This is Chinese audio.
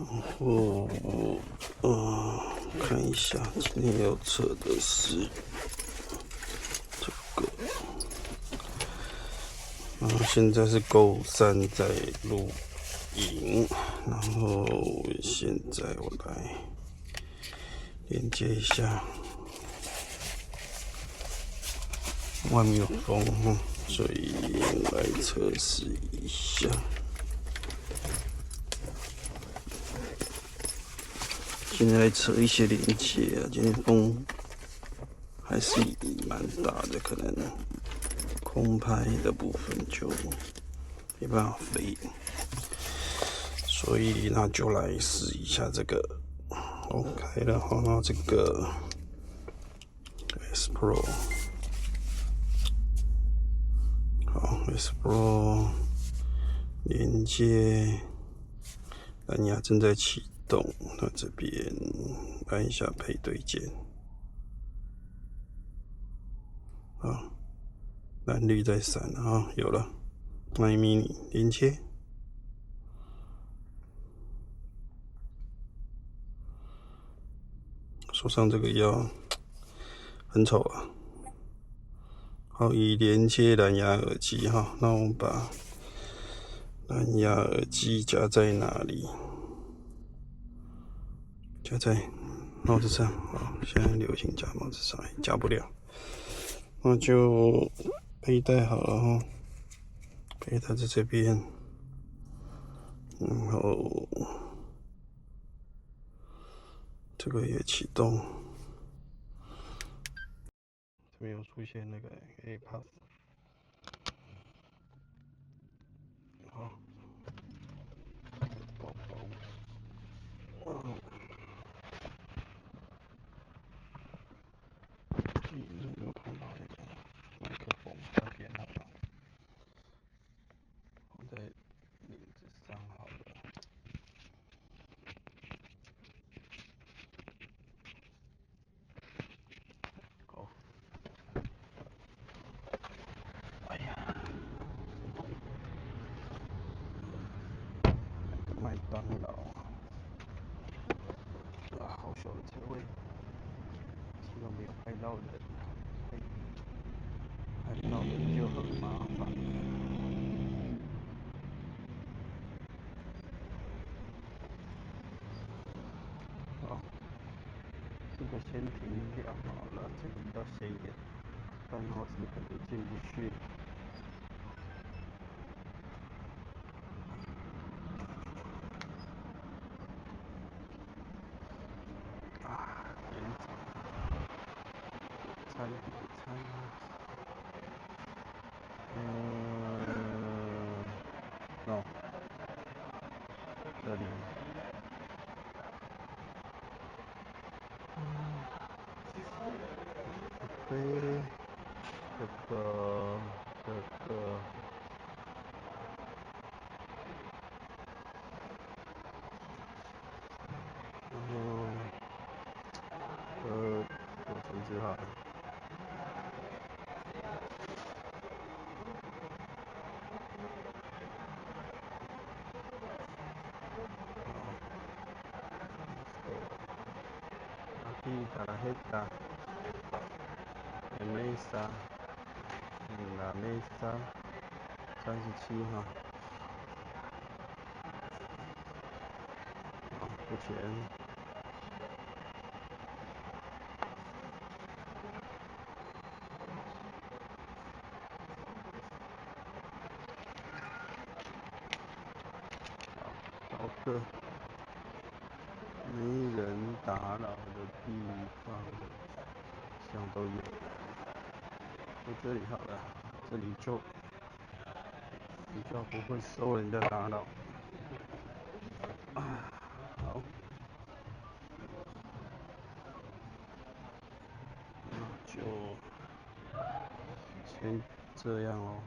后，看一下今天要测的是这个。现在是Go 3在录影，然后现在我来连接一下，外面有风，所以来测试一下。现在来测一些连接啊，今天风还是蛮大的，可能空拍的部分就没办法飞，所以那就来试一下这个。开了，然后这个 S Pro， 好 S Pro 连接，蓝牙正在启动，那这边按一下配对键，好，蓝绿在闪啊，有了 ，My Mini 连接。手上这个腰很丑啊。好，已连接蓝牙耳机哈，那我们把蓝牙耳机夹在哪里？夹在帽子上。好，现在流行夹帽子上，夹不了，那就背带好了哈，背带在这边，然后这个也启动。这边有出现那个 AirPods， 好，包包，有没有碰到那个麦克风这边好了？放在领子上好了。好，哎呀，麦当劳啊，好小的车位，希望没有拍到人，拍到人就很麻烦。好，这个先停掉好了，这个比较显眼，但帽子可能进不去。啊，延长，餐，no， 这里，飞，这个，然后，我重置好了。Aquí tarjeta de mesa en la mesa 37哈，好，付钱。好，找个没人打扰的地方，像都有。在这里好了，这里就比较不会受人家打扰。好，那就先这样哦。